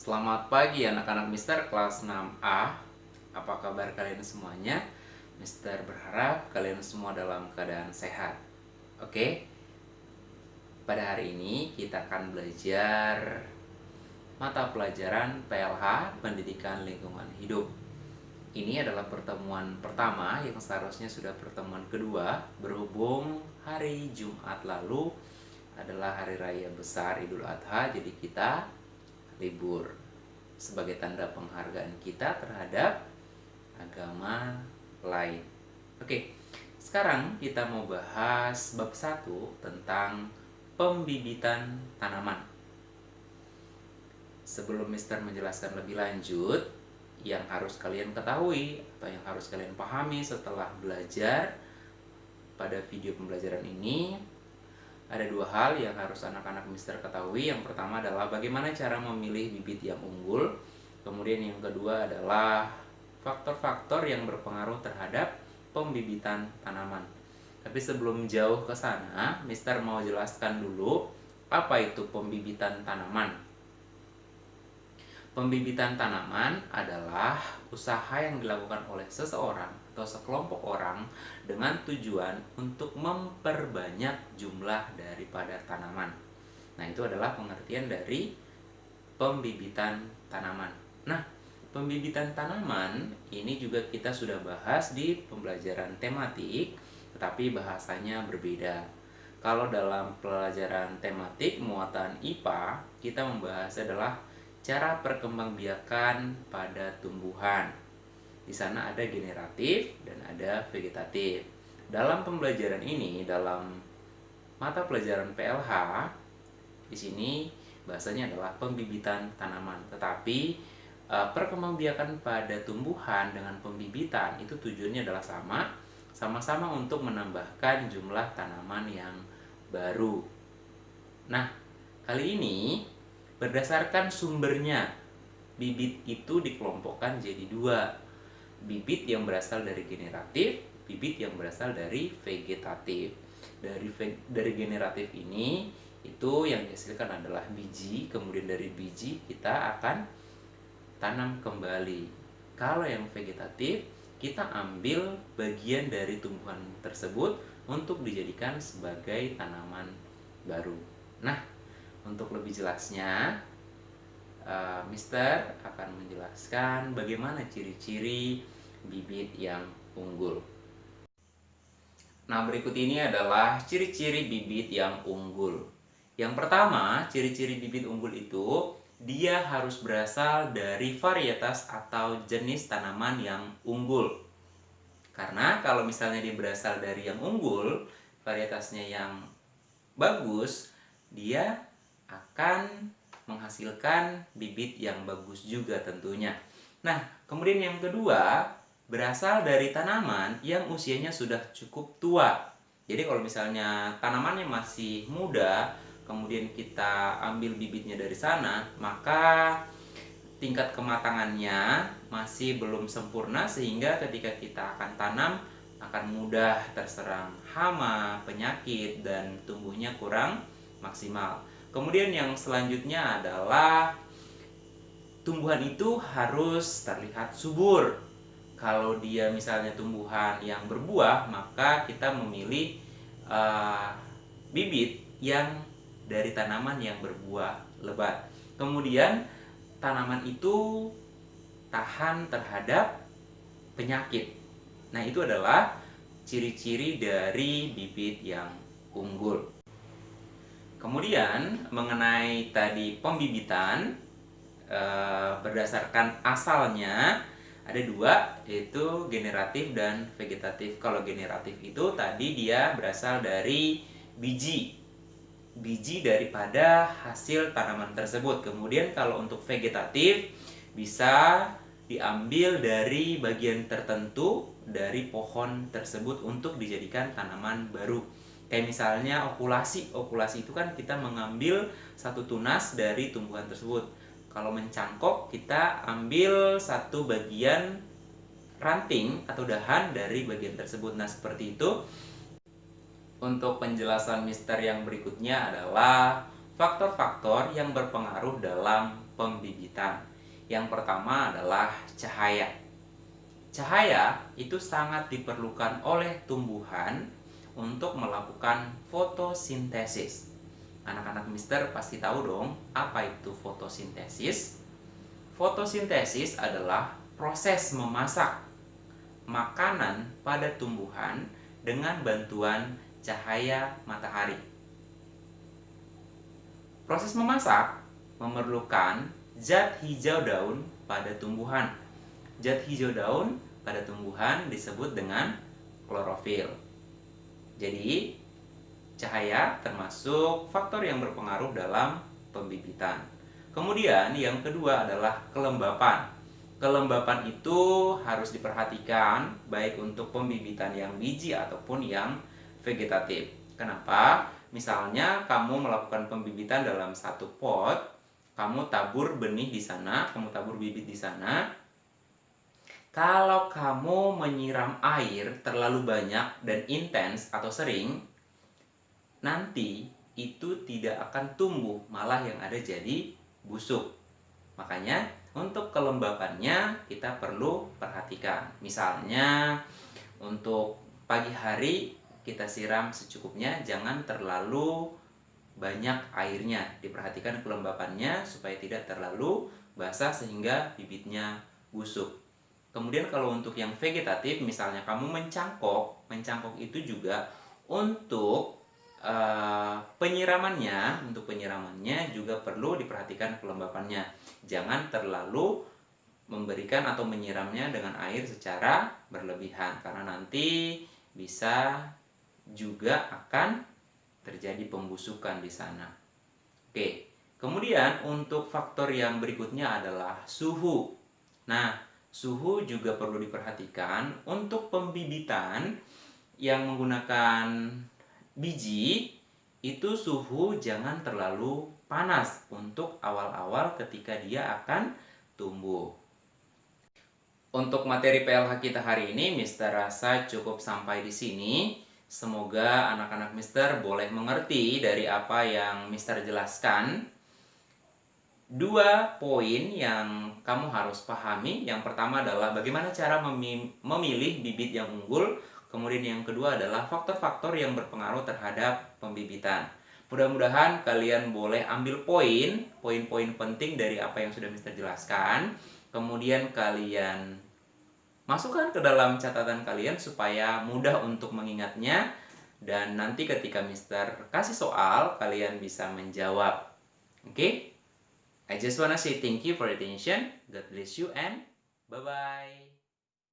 Selamat pagi anak-anak Mister kelas 6A. Apa kabar kalian semuanya? Mister berharap kalian semua dalam keadaan sehat. Oke? Pada hari ini kita akan belajar mata pelajaran PLH, Pendidikan Lingkungan Hidup. Ini adalah pertemuan pertama yang seharusnya sudah pertemuan kedua, berhubung hari Jumat lalu adalah hari raya besar Idul Adha, jadi kita libur sebagai tanda penghargaan kita terhadap agama lain. Oke, sekarang kita mau bahas bab 1 tentang pembibitan tanaman. Sebelum Mister menjelaskan lebih lanjut, yang harus kalian ketahui atau yang harus kalian pahami setelah belajar pada video pembelajaran ini, ada dua hal yang harus anak-anak Mister ketahui. Yang pertama adalah bagaimana cara memilih bibit yang unggul. Kemudian yang kedua adalah faktor-faktor yang berpengaruh terhadap pembibitan tanaman. Tapi sebelum jauh ke sana, Mister mau jelaskan dulu apa itu pembibitan tanaman. Pembibitan tanaman adalah usaha yang dilakukan oleh seseorang atau sekelompok orang dengan tujuan untuk memperbanyak jumlah daripada tanaman. Nah, itu adalah pengertian dari pembibitan tanaman. Nah, pembibitan tanaman ini juga kita sudah bahas di pembelajaran tematik, tetapi bahasanya berbeda. Kalau dalam pelajaran tematik muatan IPA, kita membahas adalah cara perkembangbiakan pada tumbuhan. Di sana ada generatif dan ada vegetatif. Dalam pembelajaran ini, dalam mata pelajaran PLH, di sini bahasanya adalah pembibitan tanaman. Tetapi perkembangbiakan pada tumbuhan dengan pembibitan itu tujuannya adalah sama-sama untuk menambahkan jumlah tanaman yang baru. Nah, kali ini berdasarkan sumbernya, bibit itu dikelompokkan jadi dua. Bibit yang berasal dari generatif, bibit yang berasal dari vegetatif. Dari generatif ini, itu yang dihasilkan adalah biji, kemudian dari biji kita akan tanam kembali. Kalau yang vegetatif, kita ambil bagian dari tumbuhan tersebut untuk dijadikan sebagai tanaman baru. Nah, untuk lebih jelasnya, Mister akan menjelaskan bagaimana ciri-ciri bibit yang unggul. Nah, berikut ini adalah ciri-ciri bibit yang unggul. Yang pertama, ciri-ciri bibit unggul itu dia harus berasal dari varietas atau jenis tanaman yang unggul. Karena kalau misalnya dia berasal dari yang unggul, varietasnya yang bagus, dia akan menghasilkan bibit yang bagus juga tentunya. Nah, kemudian yang kedua, berasal dari tanaman yang usianya sudah cukup tua. Jadi kalau misalnya tanamannya masih muda, kemudian kita ambil bibitnya dari sana, maka tingkat kematangannya masih belum sempurna, sehingga ketika kita akan tanam akan mudah terserang hama, penyakit, dan tumbuhnya kurang maksimal. Kemudian yang selanjutnya adalah tumbuhan itu harus terlihat subur. Kalau dia misalnya tumbuhan yang berbuah, maka kita memilih bibit yang dari tanaman yang berbuah lebat. Kemudian tanaman itu tahan terhadap penyakit. Nah, itu adalah ciri-ciri dari bibit yang unggul. Kemudian mengenai tadi pembibitan, berdasarkan asalnya ada dua, yaitu generatif dan vegetatif. Kalau generatif itu tadi dia berasal dari biji daripada hasil tanaman tersebut. Kemudian kalau untuk vegetatif bisa diambil dari bagian tertentu dari pohon tersebut untuk dijadikan tanaman baru. Kayak misalnya okulasi. Okulasi itu kan kita mengambil satu tunas dari tumbuhan tersebut. Kalau mencangkok, kita ambil satu bagian ranting atau dahan dari bagian tersebut. Nah, seperti itu. Untuk penjelasan Mister yang berikutnya adalah faktor-faktor yang berpengaruh dalam pembibitan. Yang pertama adalah cahaya. Cahaya itu sangat diperlukan oleh tumbuhan untuk melakukan fotosintesis. Anak-anak Mister pasti tahu dong apa itu fotosintesis. Fotosintesis adalah proses memasak makanan pada tumbuhan dengan bantuan cahaya matahari. Proses memasak memerlukan zat hijau daun pada tumbuhan. Zat hijau daun pada tumbuhan disebut dengan klorofil. Jadi, cahaya termasuk faktor yang berpengaruh dalam pembibitan. Kemudian yang kedua adalah kelembapan. Kelembapan itu harus diperhatikan baik untuk pembibitan yang biji ataupun yang vegetatif. Kenapa? Misalnya kamu melakukan pembibitan dalam satu pot, kamu tabur benih di sana, kamu tabur bibit di sana. Kalau kamu menyiram air terlalu banyak dan intens atau sering, nanti itu tidak akan tumbuh, malah yang ada jadi busuk. Makanya untuk kelembapannya kita perlu perhatikan. Misalnya untuk pagi hari kita siram secukupnya, jangan terlalu banyak airnya. Diperhatikan kelembapannya supaya tidak terlalu basah sehingga bibitnya busuk. Kemudian kalau untuk yang vegetatif, misalnya kamu mencangkok itu juga untuk penyiramannya juga perlu diperhatikan kelembapannya. Jangan terlalu memberikan atau menyiramnya dengan air secara berlebihan, karena nanti bisa juga akan terjadi pembusukan di sana. Oke, kemudian untuk faktor yang berikutnya adalah suhu. Nah, suhu juga perlu diperhatikan untuk pembibitan yang menggunakan biji. Itu suhu jangan terlalu panas untuk awal-awal ketika dia akan tumbuh. Untuk materi PLH kita hari ini, Mister rasa cukup sampai di sini. Semoga anak-anak Mister boleh mengerti dari apa yang Mister jelaskan. 2 poin yang kamu harus pahami. Yang pertama adalah bagaimana cara memilih bibit yang unggul. Kemudian yang kedua adalah faktor-faktor yang berpengaruh terhadap pembibitan. Mudah-mudahan kalian boleh ambil poin-poin penting dari apa yang sudah Mister jelaskan. Kemudian kalian masukkan ke dalam catatan kalian supaya mudah untuk mengingatnya. Dan nanti ketika Mister kasih soal, kalian bisa menjawab. Oke? I just wanna say thank you for your attention. God bless you and bye-bye.